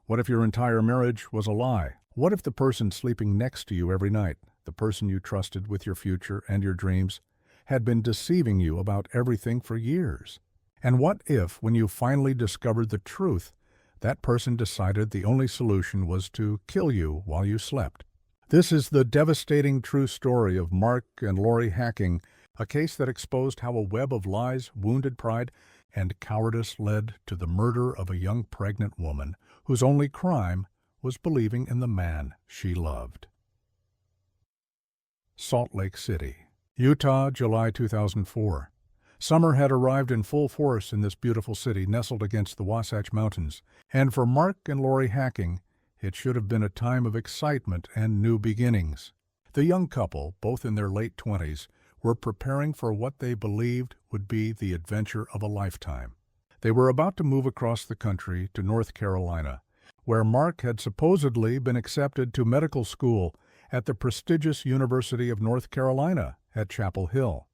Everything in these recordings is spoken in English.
What if your entire marriage was a lie? What if the person sleeping next to you every night, the person you trusted with your future and your dreams, had been deceiving you about everything for years? And what if, when you finally discovered the truth, that person decided the only solution was to kill you while you slept? This is the devastating true story of Mark and Lori Hacking, a case that exposed how a web of lies, wounded pride, and cowardice led to the murder of a young pregnant woman whose only crime was believing in the man she loved. Salt Lake City, Utah, July 2004. Summer had arrived in full force in this beautiful city nestled against the Wasatch Mountains, and for Mark and Lori Hacking, it should have been a time of excitement and new beginnings. The young couple, both in their late 20s, were preparing for what they believed would be the adventure of a lifetime. They were about to move across the country to North Carolina, where Mark had supposedly been accepted to medical school at the prestigious University of North Carolina at Chapel Hill.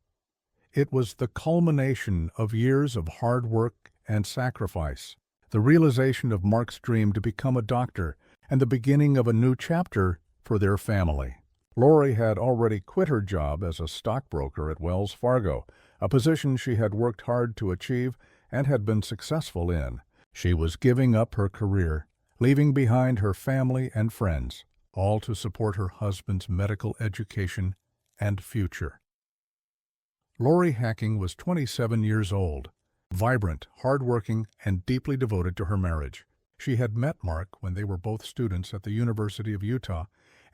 It was the culmination of years of hard work and sacrifice, the realization of Mark's dream to become a doctor, and the beginning of a new chapter for their family. Lori had already quit her job as a stockbroker at Wells Fargo, a position she had worked hard to achieve and had been successful in. She was giving up her career, leaving behind her family and friends, all to support her husband's medical education and future. Lori Hacking was 27 years old, vibrant, hardworking, and deeply devoted to her marriage. She had met Mark when they were both students at the University of Utah,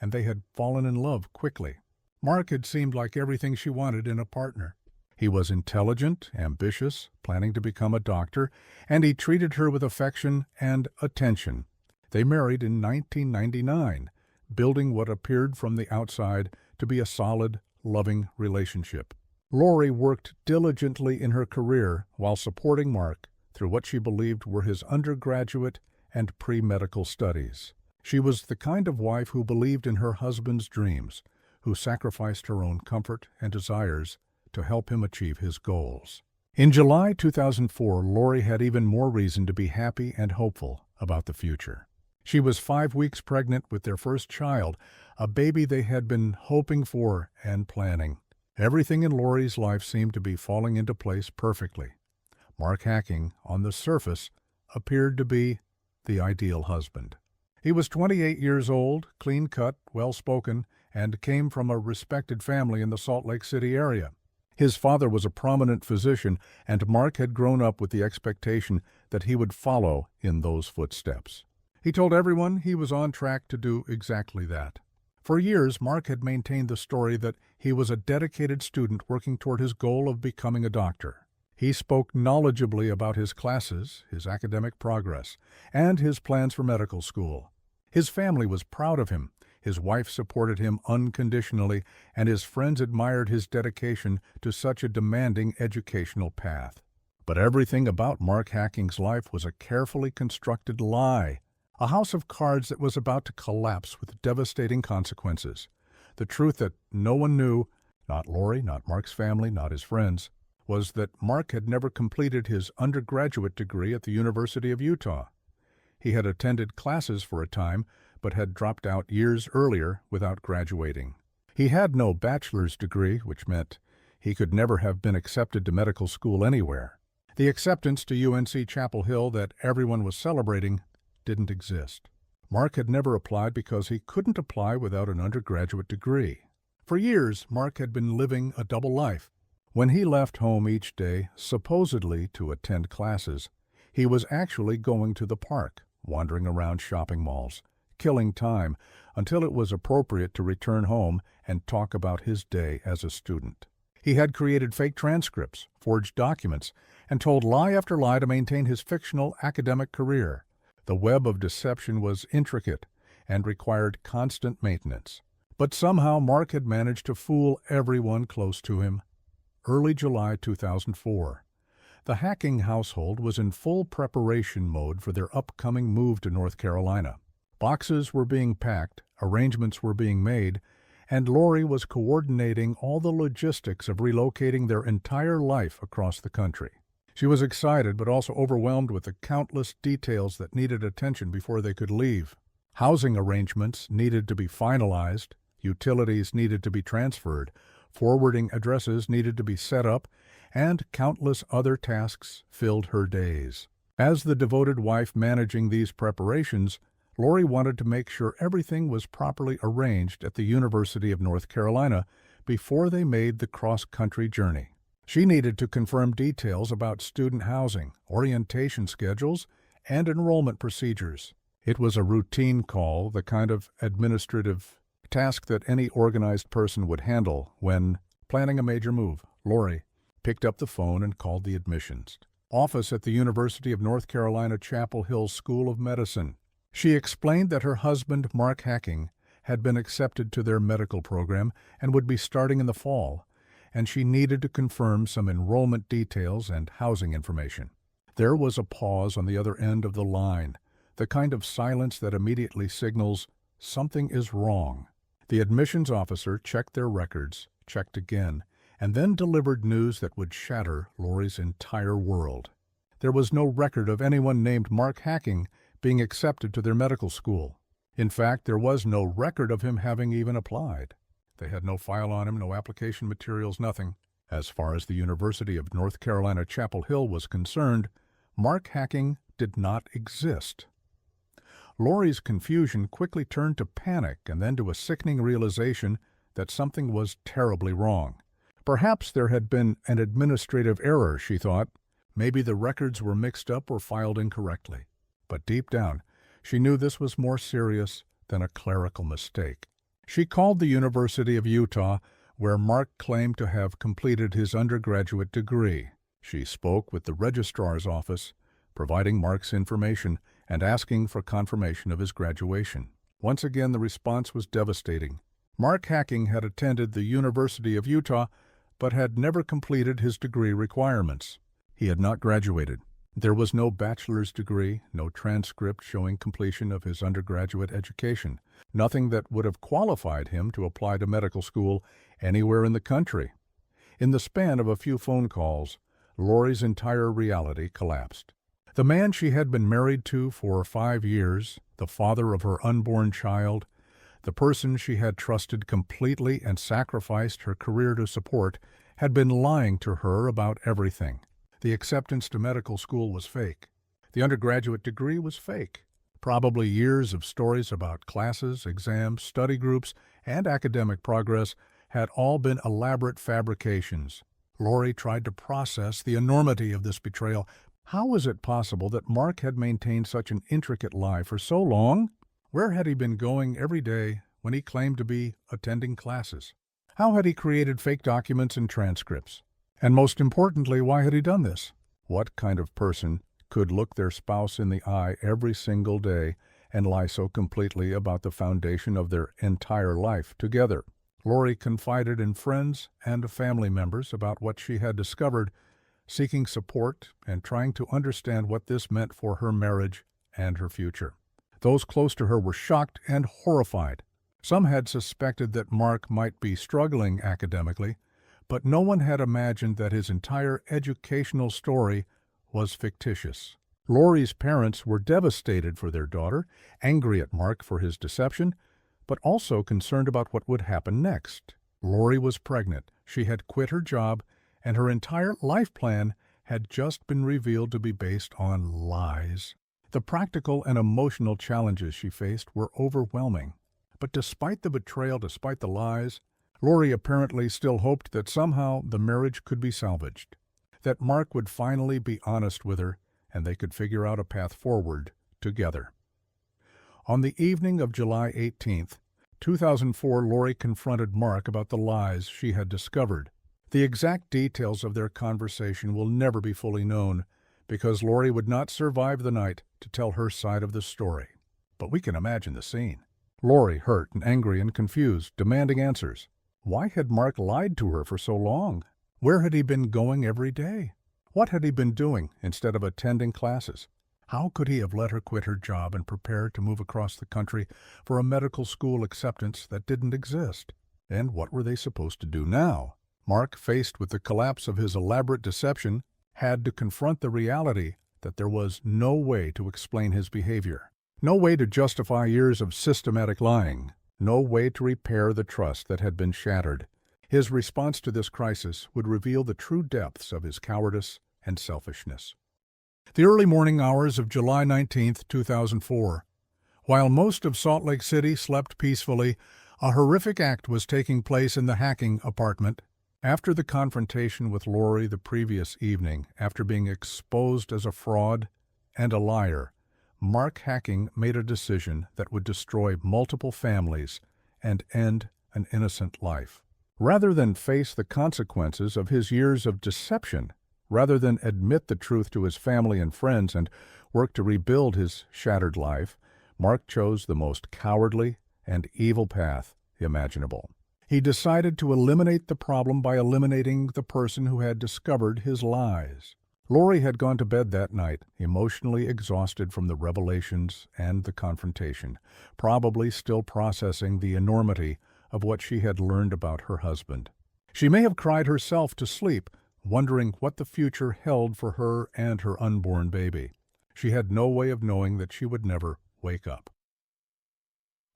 and they had fallen in love quickly. Mark had seemed like everything she wanted in a partner. He was intelligent, ambitious, planning to become a doctor, and he treated her with affection and attention. They married in 1999, building what appeared from the outside to be a solid, loving relationship. Lori worked diligently in her career while supporting Mark through what she believed were his undergraduate and pre-medical studies. She was the kind of wife who believed in her husband's dreams, who sacrificed her own comfort and desires to help him achieve his goals. In July 2004, Lori had even more reason to be happy and hopeful about the future. She was 5 weeks pregnant with their first child, a baby they had been hoping for and planning. Everything in Lori's life seemed to be falling into place perfectly. Mark Hacking, on the surface, appeared to be the ideal husband. He was 28 years old, clean-cut, well-spoken, and came from a respected family in the Salt Lake City area. His father was a prominent physician, and Mark had grown up with the expectation that he would follow in those footsteps. He told everyone he was on track to do exactly that. For years, Mark had maintained the story that he was a dedicated student working toward his goal of becoming a doctor. He spoke knowledgeably about his classes, his academic progress, and his plans for medical school. His family was proud of him, his wife supported him unconditionally, and his friends admired his dedication to such a demanding educational path. But everything about Mark Hacking's life was a carefully constructed lie, a house of cards that was about to collapse with devastating consequences. The truth that no one knew, not Lori, not Mark's family, not his friends, was that Mark had never completed his undergraduate degree at the University of Utah. He had attended classes for a time, but had dropped out years earlier without graduating. He had no bachelor's degree, which meant he could never have been accepted to medical school anywhere. The acceptance to UNC Chapel Hill that everyone was celebrating didn't exist. Mark had never applied because he couldn't apply without an undergraduate degree. For years, Mark had been living a double life. When he left home each day, supposedly to attend classes, he was actually going to the park, wandering around shopping malls, killing time until it was appropriate to return home and talk about his day as a student. He had created fake transcripts, forged documents, and told lie after lie to maintain his fictional academic career. The web of deception was intricate and required constant maintenance. But somehow Mark had managed to fool everyone close to him. Early July 2004. The Hacking household was in full preparation mode for their upcoming move to North Carolina. Boxes were being packed, arrangements were being made, and Lori was coordinating all the logistics of relocating their entire life across the country. She was excited but also overwhelmed with the countless details that needed attention before they could leave. Housing arrangements needed to be finalized, utilities needed to be transferred, forwarding addresses needed to be set up, and countless other tasks filled her days. As the devoted wife managing these preparations, Lori wanted to make sure everything was properly arranged at the University of North Carolina before they made the cross-country journey. She needed to confirm details about student housing, orientation schedules, and enrollment procedures. It was a routine call, the kind of administrative task that any organized person would handle when, planning a major move. Lori picked up the phone and called the admissions office at the University of North Carolina Chapel Hill School of Medicine. She explained that her husband, Mark Hacking, had been accepted to their medical program and would be starting in the fall, and she needed to confirm some enrollment details and housing information. There was a pause on the other end of the line, the kind of silence that immediately signals something is wrong. The admissions officer checked their records, checked again, and then delivered news that would shatter Lori's entire world. There was no record of anyone named Mark Hacking being accepted to their medical school. In fact, there was no record of him having even applied. They had no file on him, no application materials, nothing. As far as the University of North Carolina Chapel Hill was concerned, Mark Hacking did not exist. Lori's confusion quickly turned to panic and then to a sickening realization that something was terribly wrong. Perhaps there had been an administrative error, she thought. Maybe the records were mixed up or filed incorrectly. But deep down, she knew this was more serious than a clerical mistake. She called the University of Utah, where Mark claimed to have completed his undergraduate degree. She spoke with the registrar's office, providing Mark's information and asking for confirmation of his graduation. Once again, the response was devastating. Mark Hacking had attended the University of Utah, but had never completed his degree requirements. He had not graduated. There was no bachelor's degree, no transcript showing completion of his undergraduate education, nothing that would have qualified him to apply to medical school anywhere in the country. In the span of a few phone calls, Lori's entire reality collapsed. The man she had been married to for 5 years, the father of her unborn child, the person she had trusted completely and sacrificed her career to support, had been lying to her about everything. The acceptance to medical school was fake. The undergraduate degree was fake. Probably years of stories about classes, exams, study groups, and academic progress had all been elaborate fabrications. Lori tried to process the enormity of this betrayal. How was it possible that Mark had maintained such an intricate lie for so long? Where had he been going every day when he claimed to be attending classes? How had he created fake documents and transcripts? And most importantly, why had he done this? What kind of person could look their spouse in the eye every single day and lie so completely about the foundation of their entire life together? Lori confided in friends and family members about what she had discovered, seeking support and trying to understand what this meant for her marriage and her future. Those close to her were shocked and horrified. Some had suspected that Mark might be struggling academically, but no one had imagined that his entire educational story was fictitious. Lori's parents were devastated for their daughter, angry at Mark for his deception, but also concerned about what would happen next. Lori was pregnant. She had quit her job, and her entire life plan had just been revealed to be based on lies. The practical and emotional challenges she faced were overwhelming. But despite the betrayal, despite the lies, Lori apparently still hoped that somehow the marriage could be salvaged, that Mark would finally be honest with her, and they could figure out a path forward together. On the evening of July 18th, 2004, Lori confronted Mark about the lies she had discovered. The exact details of their conversation will never be fully known, because Lori would not survive the night to tell her side of the story. But we can imagine the scene. Lori, hurt and angry and confused, demanding answers. Why had Mark lied to her for so long? Where had he been going every day? What had he been doing instead of attending classes? How could he have let her quit her job and prepare to move across the country for a medical school acceptance that didn't exist? And what were they supposed to do now? Mark, faced with the collapse of his elaborate deception, had to confront the reality that there was no way to explain his behavior, no way to justify years of systematic lying, no way to repair the trust that had been shattered. His response to this crisis would reveal the true depths of his cowardice and selfishness. The early morning hours of July 19, 2004. While most of Salt Lake City slept peacefully, a horrific act was taking place in the Hacking apartment. After the confrontation with Lori the previous evening, after being exposed as a fraud and a liar, Mark Hacking made a decision that would destroy multiple families and end an innocent life. Rather than face the consequences of his years of deception, rather than admit the truth to his family and friends and work to rebuild his shattered life, Mark chose the most cowardly and evil path imaginable. He decided to eliminate the problem by eliminating the person who had discovered his lies. Lori had gone to bed that night, emotionally exhausted from the revelations and the confrontation, probably still processing the enormity of what she had learned about her husband. She may have cried herself to sleep, wondering what the future held for her and her unborn baby. She had no way of knowing that she would never wake up.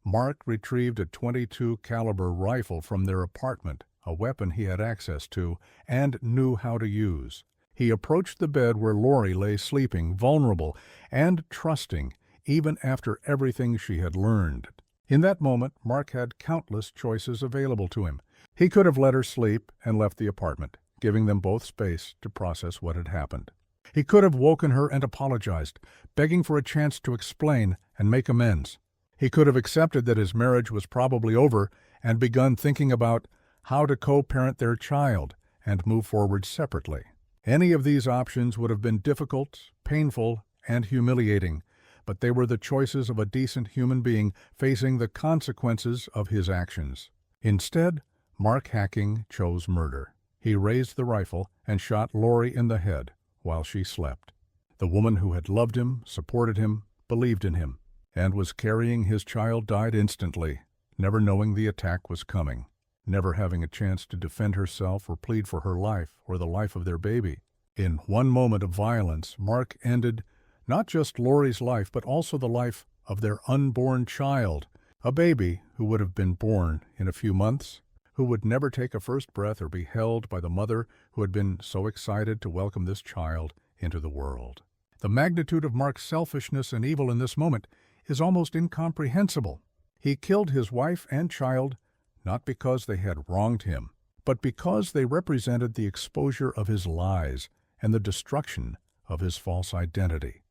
Mark retrieved a .22 caliber rifle from their apartment, a weapon he had access to and knew how to use. He approached the bed where Lori lay sleeping, vulnerable and trusting, even after everything she had learned. In that moment, Mark had countless choices available to him. He could have let her sleep and left the apartment, giving them both space to process what had happened. He could have woken her and apologized, begging for a chance to explain and make amends. He could have accepted that his marriage was probably over and begun thinking about how to co-parent their child and move forward separately. Any of these options would have been difficult, painful, and humiliating, but they were the choices of a decent human being facing the consequences of his actions. Instead, Mark Hacking chose murder. He raised the rifle and shot Lori in the head while she slept. The woman who had loved him, supported him, believed in him, and was carrying his child died instantly, never knowing the attack was coming, never having a chance to defend herself or plead for her life or the life of their baby. In one moment of violence, Mark ended not just Lori's life, but also the life of their unborn child, a baby who would have been born in a few months, who would never take a first breath or be held by the mother who had been so excited to welcome this child into the world. The magnitude of Mark's selfishness and evil in this moment is almost incomprehensible. He killed his wife and child not because they had wronged him, but because they represented the exposure of his lies and the destruction of his false identity.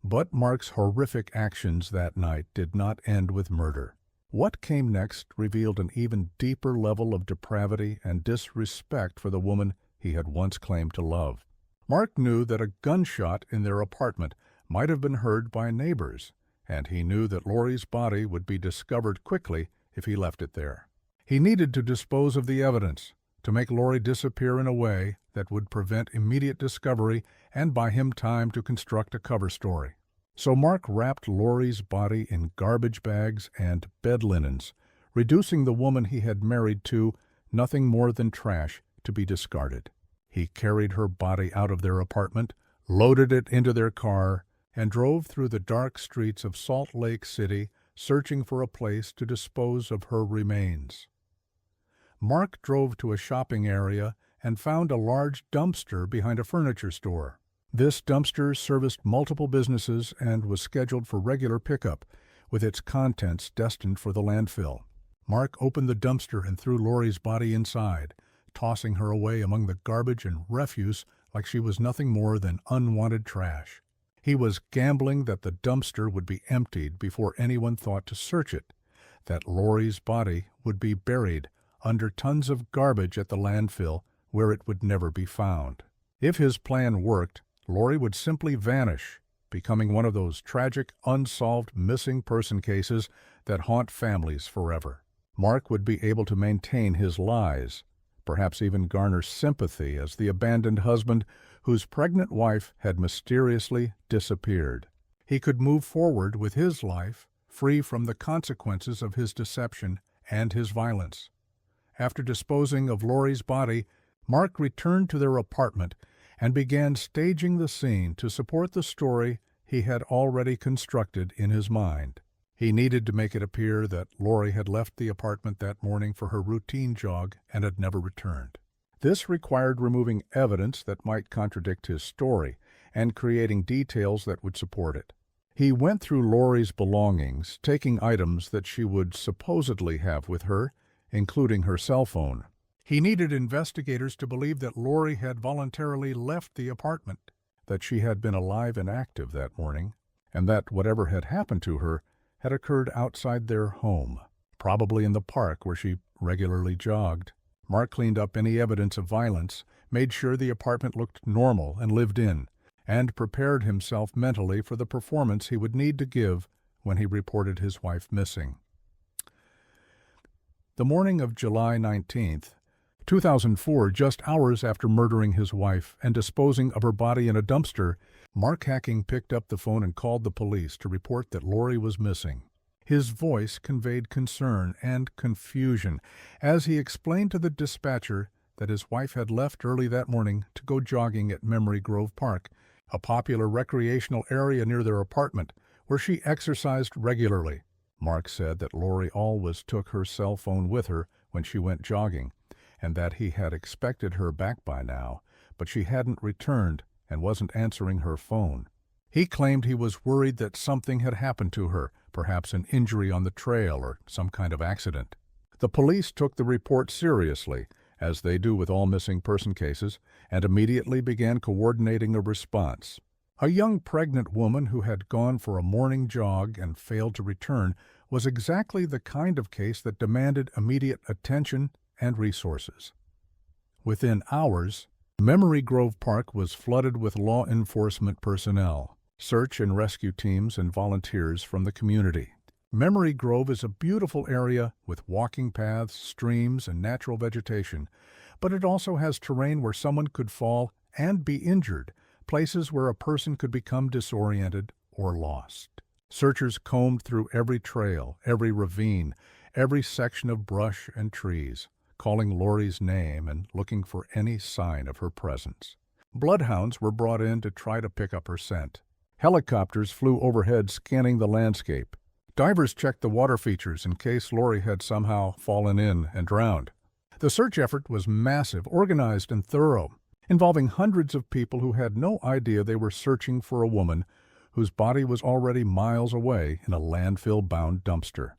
But Mark's horrific actions that night did not end with murder. What came next revealed an even deeper level of depravity and disrespect for the woman he had once claimed to love. Mark knew that a gunshot in their apartment might have been heard by neighbors, and he knew that Lori's body would be discovered quickly if he left it there. He needed to dispose of the evidence, to make Lori disappear in a way that would prevent immediate discovery and buy him time to construct a cover story. So Mark wrapped Lori's body in garbage bags and bed linens, reducing the woman he had married to nothing more than trash to be discarded. He carried her body out of their apartment, loaded it into their car, and drove through the dark streets of Salt Lake City, searching for a place to dispose of her remains. Mark drove to a shopping area and found a large dumpster behind a furniture store. This dumpster serviced multiple businesses and was scheduled for regular pickup, with its contents destined for the landfill. Mark opened the dumpster and threw Lori's body inside, tossing her away among the garbage and refuse like she was nothing more than unwanted trash. He was gambling that the dumpster would be emptied before anyone thought to search it, that Lori's body would be buried under tons of garbage at the landfill where it would never be found. If his plan worked, Lori would simply vanish, becoming one of those tragic, unsolved missing person cases that haunt families forever. Mark would be able to maintain his lies, perhaps even garner sympathy as the abandoned husband whose pregnant wife had mysteriously disappeared. He could move forward with his life, free from the consequences of his deception and his violence. After disposing of Lori's body, Mark returned to their apartment and began staging the scene to support the story he had already constructed in his mind. He needed to make it appear that Lori had left the apartment that morning for her routine jog and had never returned. This required removing evidence that might contradict his story and creating details that would support it. He went through Lori's belongings, taking items that she would supposedly have with her, including her cell phone. He needed investigators to believe that Lori had voluntarily left the apartment, that she had been alive and active that morning, and that whatever had happened to her had occurred outside their home, probably in the park where she regularly jogged. Mark cleaned up any evidence of violence, made sure the apartment looked normal and lived in, and prepared himself mentally for the performance he would need to give when he reported his wife missing. The morning of July 19th, 2004, just hours after murdering his wife and disposing of her body in a dumpster, Mark Hacking picked up the phone and called the police to report that Lori was missing. His voice conveyed concern and confusion as he explained to the dispatcher that his wife had left early that morning to go jogging at Memory Grove Park, a popular recreational area near their apartment, where she exercised regularly. Mark said that Lori always took her cell phone with her when she went jogging, and that he had expected her back by now, but she hadn't returned and wasn't answering her phone. He claimed he was worried that something had happened to her, perhaps an injury on the trail or some kind of accident. The police took the report seriously, as they do with all missing person cases, and immediately began coordinating a response. A young pregnant woman who had gone for a morning jog and failed to return was exactly the kind of case that demanded immediate attention and resources. Within hours, Memory Grove Park was flooded with law enforcement personnel, search and rescue teams, and volunteers from the community. Memory Grove is a beautiful area with walking paths, streams, and natural vegetation, but it also has terrain where someone could fall and be injured, places where a person could become disoriented or lost. Searchers combed through every trail, every ravine, every section of brush and trees, calling Lori's name and looking for any sign of her presence. Bloodhounds were brought in to try to pick up her scent. Helicopters flew overhead scanning the landscape. Divers checked the water features in case Lori had somehow fallen in and drowned. The search effort was massive, organized, and thorough, involving hundreds of people who had no idea they were searching for a woman whose body was already miles away in a landfill-bound dumpster.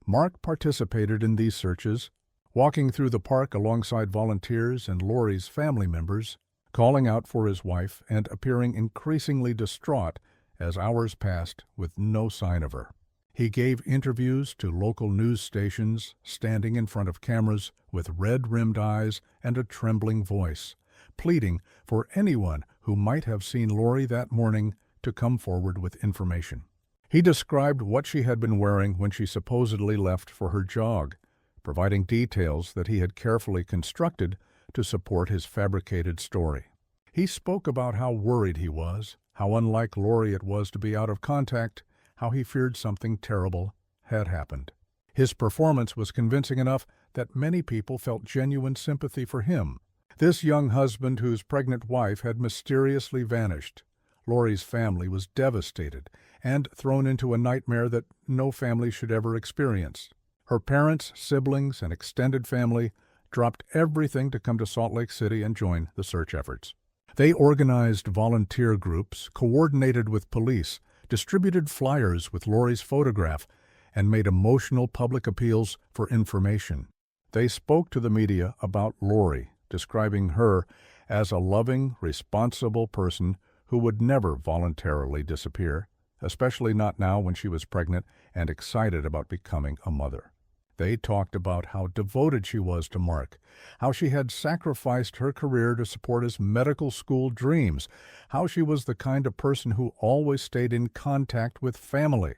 Mark participated in these searches, walking through the park alongside volunteers and Lori's family members, calling out for his wife and appearing increasingly distraught as hours passed with no sign of her. He gave interviews to local news stations, standing in front of cameras with red-rimmed eyes and a trembling voice, pleading for anyone who might have seen Lori that morning to come forward with information. He described what she had been wearing when she supposedly left for her jog, providing details that he had carefully constructed to support his fabricated story. He spoke about how worried he was, how unlike Lori it was to be out of contact, how he feared something terrible had happened. His performance was convincing enough that many people felt genuine sympathy for him. This young husband whose pregnant wife had mysteriously vanished. Lori's family was devastated and thrown into a nightmare that no family should ever experience. Her parents, siblings, and extended family dropped everything to come to Salt Lake City and join the search efforts. They organized volunteer groups, coordinated with police, distributed flyers with Lori's photograph, and made emotional public appeals for information. They spoke to the media about Lori, describing her as a loving, responsible person who would never voluntarily disappear, especially not now when she was pregnant and excited about becoming a mother. They talked about how devoted she was to Mark, how she had sacrificed her career to support his medical school dreams, how she was the kind of person who always stayed in contact with family.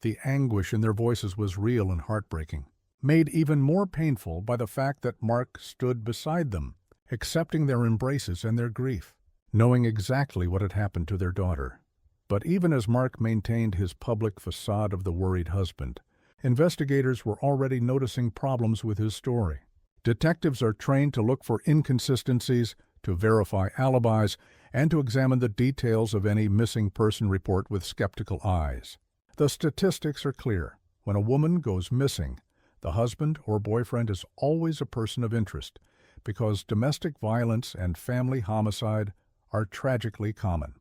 The anguish in their voices was real and heartbreaking, made even more painful by the fact that Mark stood beside them, accepting their embraces and their grief, knowing exactly what had happened to their daughter. But even as Mark maintained his public facade of the worried husband, investigators were already noticing problems with his story. Detectives are trained to look for inconsistencies, to verify alibis, and to examine the details of any missing person report with skeptical eyes. The statistics are clear. When a woman goes missing, the husband or boyfriend is always a person of interest, because domestic violence and family homicide are tragically common.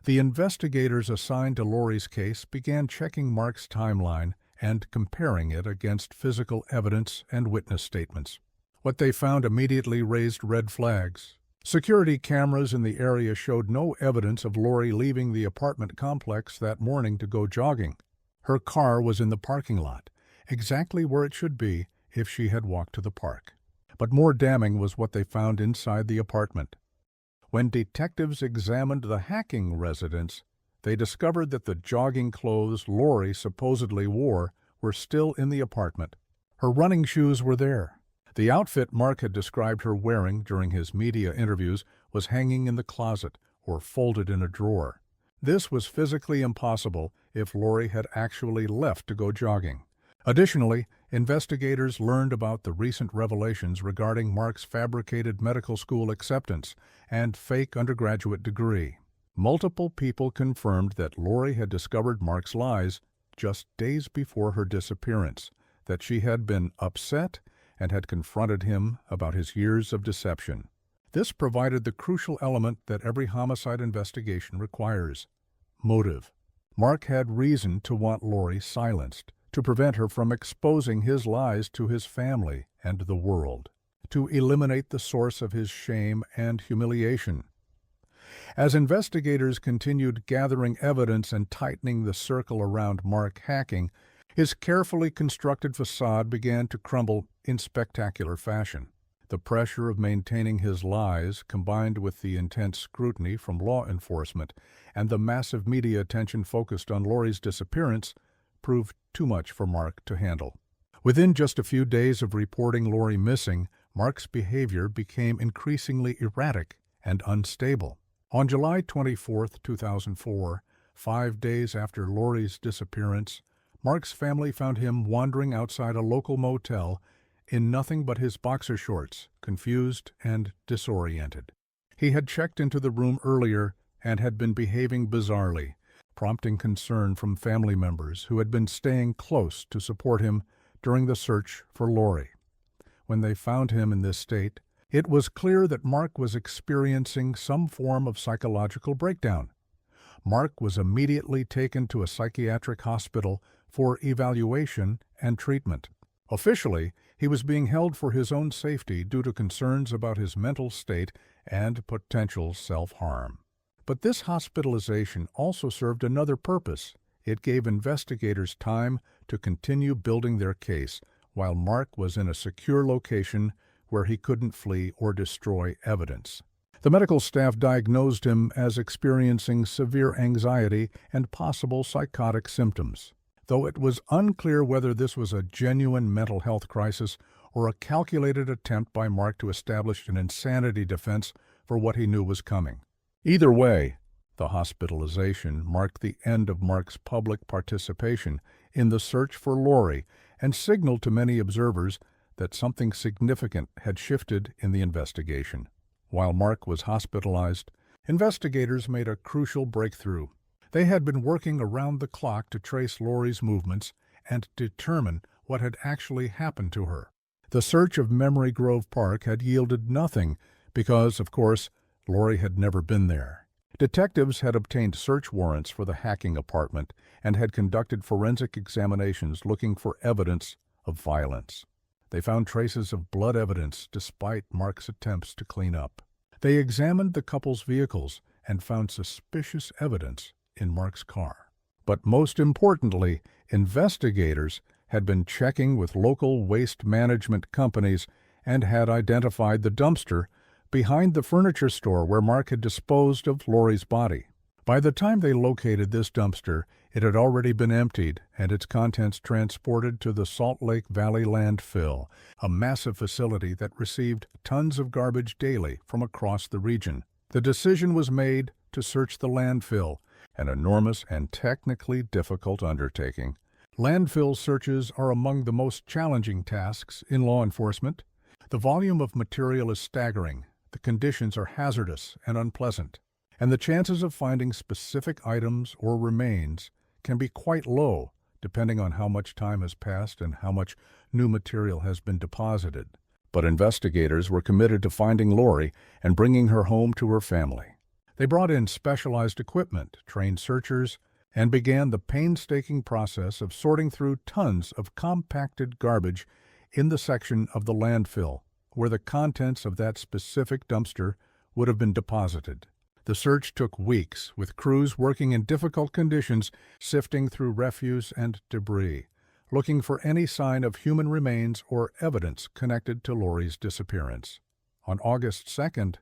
The investigators assigned to Lori's case began checking Mark's timeline and comparing it against physical evidence and witness statements. What they found immediately raised red flags. Security cameras in the area showed no evidence of Lori leaving the apartment complex that morning to go jogging. Her car was in the parking lot, exactly where it should be if she had walked to the park. But more damning was what they found inside the apartment. When detectives examined the Hacking residence, they discovered that the jogging clothes Lori supposedly wore were still in the apartment. Her running shoes were there. The outfit Mark had described her wearing during his media interviews was hanging in the closet or folded in a drawer. This was physically impossible if Lori had actually left to go jogging. Additionally, investigators learned about the recent revelations regarding Mark's fabricated medical school acceptance and fake undergraduate degree. Multiple people confirmed that Lori had discovered Mark's lies just days before her disappearance, that she had been upset and had confronted him about his years of deception. This provided the crucial element that every homicide investigation requires: motive. Mark had reason to want Lori silenced, to prevent her from exposing his lies to his family and the world, to eliminate the source of his shame and humiliation. As investigators continued gathering evidence and tightening the circle around Mark Hacking, his carefully constructed facade began to crumble in spectacular fashion. The pressure of maintaining his lies, combined with the intense scrutiny from law enforcement and the massive media attention focused on Lori's disappearance, proved too much for Mark to handle. Within just a few days of reporting Lori missing, Mark's behavior became increasingly erratic and unstable. On July 24, 2004, 5 days after Lori's disappearance, Mark's family found him wandering outside a local motel in nothing but his boxer shorts, confused and disoriented. He had checked into the room earlier and had been behaving bizarrely, prompting concern from family members who had been staying close to support him during the search for Lori. When they found him in this state, it was clear that Mark was experiencing some form of psychological breakdown. Mark was immediately taken to a psychiatric hospital for evaluation and treatment. Officially, he was being held for his own safety due to concerns about his mental state and potential self-harm. But this hospitalization also served another purpose. It gave investigators time to continue building their case while Mark was in a secure location where he couldn't flee or destroy evidence. The medical staff diagnosed him as experiencing severe anxiety and possible psychotic symptoms, though it was unclear whether this was a genuine mental health crisis or a calculated attempt by Mark to establish an insanity defense for what he knew was coming. Either way, the hospitalization marked the end of Mark's public participation in the search for Lori and signaled to many observers that something significant had shifted in the investigation. While Mark was hospitalized, investigators made a crucial breakthrough. They had been working around the clock to trace Lori's movements and determine what had actually happened to her. The search of Memory Grove Park had yielded nothing because, of course, Lori had never been there. Detectives had obtained search warrants for the Hacking apartment and had conducted forensic examinations looking for evidence of violence. They found traces of blood evidence despite Mark's attempts to clean up. They examined the couple's vehicles and found suspicious evidence in Mark's car. But most importantly, investigators had been checking with local waste management companies and had identified the dumpster behind the furniture store where Mark had disposed of Lori's body. By the time they located this dumpster, it had already been emptied and its contents transported to the Salt Lake Valley landfill, a massive facility that received tons of garbage daily from across the region. The decision was made to search the landfill, an enormous and technically difficult undertaking. Landfill searches are among the most challenging tasks in law enforcement. The volume of material is staggering, the conditions are hazardous and unpleasant, and the chances of finding specific items or remains can be quite low, depending on how much time has passed and how much new material has been deposited. But investigators were committed to finding Lori and bringing her home to her family. They brought in specialized equipment, trained searchers, and began the painstaking process of sorting through tons of compacted garbage in the section of the landfill where the contents of that specific dumpster would have been deposited. The search took weeks, with crews working in difficult conditions, sifting through refuse and debris, looking for any sign of human remains or evidence connected to Lori's disappearance. On August 2,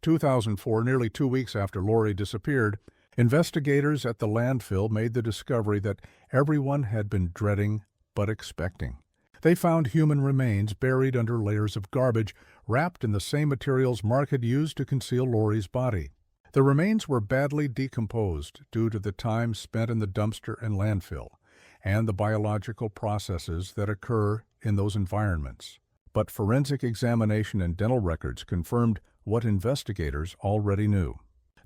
2004, nearly 2 weeks after Lori disappeared, investigators at the landfill made the discovery that everyone had been dreading but expecting. They found human remains buried under layers of garbage, wrapped in the same materials Mark had used to conceal Lori's body. The remains were badly decomposed due to the time spent in the dumpster and landfill, and the biological processes that occur in those environments. But forensic examination and dental records confirmed what investigators already knew.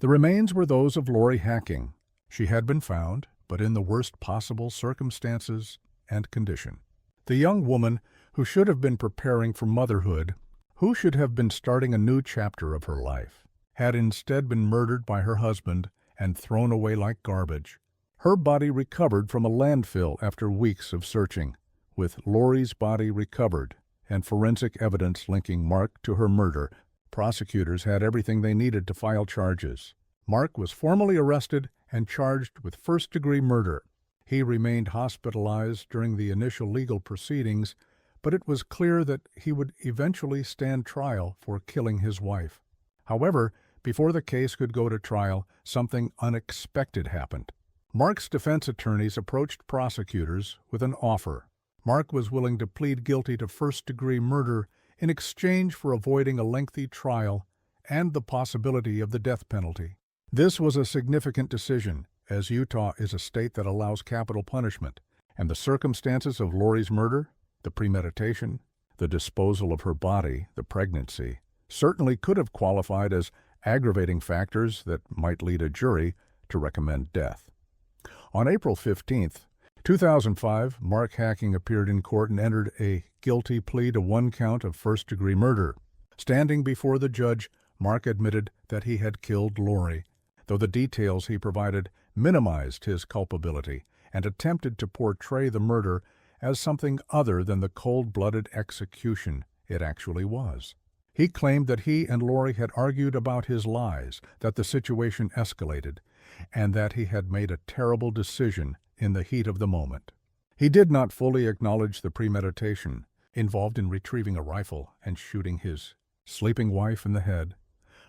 The remains were those of Lori Hacking. She had been found, but in the worst possible circumstances and condition. The young woman who should have been preparing for motherhood, who should have been starting a new chapter of her life, had instead been murdered by her husband and thrown away like garbage. Her body recovered from a landfill after weeks of searching, with Lori's body recovered and forensic evidence linking Mark to her murder. Prosecutors had everything they needed to file charges. Mark was formally arrested and charged with first-degree murder. He remained hospitalized during the initial legal proceedings, but it was clear that he would eventually stand trial for killing his wife. However, before the case could go to trial, something unexpected happened. Mark's defense attorneys approached prosecutors with an offer. Mark was willing to plead guilty to first-degree murder in exchange for avoiding a lengthy trial and the possibility of the death penalty. This was a significant decision, as Utah is a state that allows capital punishment, and the circumstances of Lori's murder, the premeditation, the disposal of her body, the pregnancy, certainly could have qualified as aggravating factors that might lead a jury to recommend death. On April 15, 2005, Mark Hacking appeared in court and entered a guilty plea to one count of first-degree murder. Standing before the judge, Mark admitted that he had killed Lori, though the details he provided minimized his culpability and attempted to portray the murder as something other than the cold-blooded execution it actually was. He claimed that he and Lori had argued about his lies, that the situation escalated, and that he had made a terrible decision in the heat of the moment. He did not fully acknowledge the premeditation involved in retrieving a rifle and shooting his sleeping wife in the head.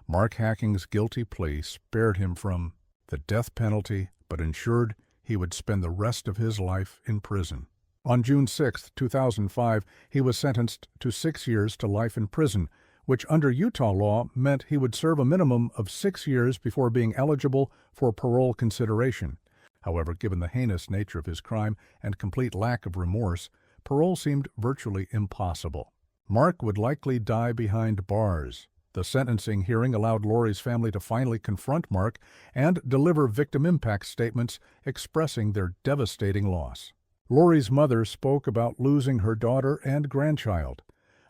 Mark Hacking's guilty plea spared him from the death penalty, but ensured he would spend the rest of his life in prison. On June 6, 2005, he was sentenced to 6 years to life in prison, which under Utah law meant he would serve a minimum of 6 years before being eligible for parole consideration. However, given the heinous nature of his crime and complete lack of remorse, parole seemed virtually impossible. Mark would likely die behind bars. The sentencing hearing allowed Lori's family to finally confront Mark and deliver victim impact statements expressing their devastating loss. Lori's mother spoke about losing her daughter and grandchild,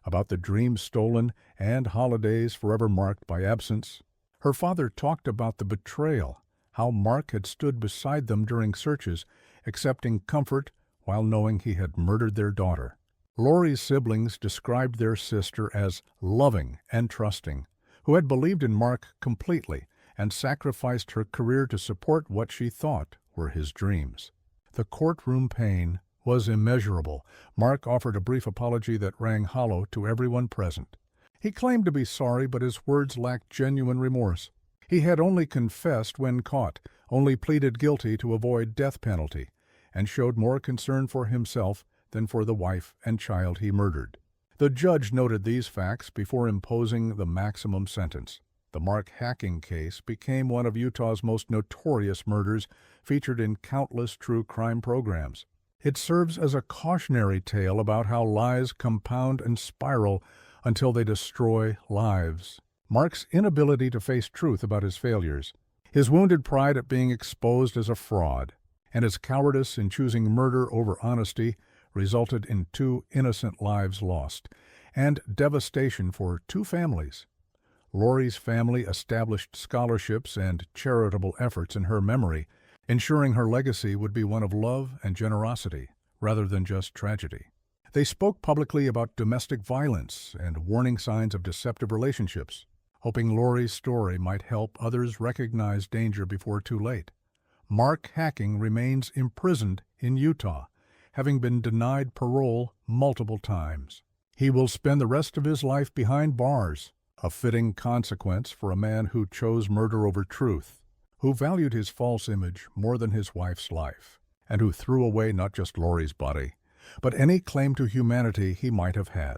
about the dreams stolen and holidays forever marked by absence. Her father talked about the betrayal, how Mark had stood beside them during searches, accepting comfort while knowing he had murdered their daughter. Lori's siblings described their sister as loving and trusting, who had believed in Mark completely and sacrificed her career to support what she thought were his dreams. The courtroom pain was immeasurable. Mark offered a brief apology that rang hollow to everyone present. He claimed to be sorry, but his words lacked genuine remorse. He had only confessed when caught, only pleaded guilty to avoid death penalty, and showed more concern for himself than for the wife and child he murdered. The judge noted these facts before imposing the maximum sentence. The Mark Hacking case became one of Utah's most notorious murders, featured in countless true crime programs. It serves as a cautionary tale about how lies compound and spiral until they destroy lives Mark's inability to face truth about his failures, his wounded pride at being exposed as a fraud, and his cowardice in choosing murder over honesty resulted in 2 innocent lives lost, and devastation for 2 families. Laurie's family established scholarships and charitable efforts in her memory, ensuring her legacy would be one of love and generosity, rather than just tragedy. They spoke publicly about domestic violence and warning signs of deceptive relationships, hoping Laurie's story might help others recognize danger before too late. Mark Hacking remains imprisoned in Utah, having been denied parole multiple times. He will spend the rest of his life behind bars, a fitting consequence for a man who chose murder over truth, who valued his false image more than his wife's life, and who threw away not just Laurie's body, but any claim to humanity he might have had.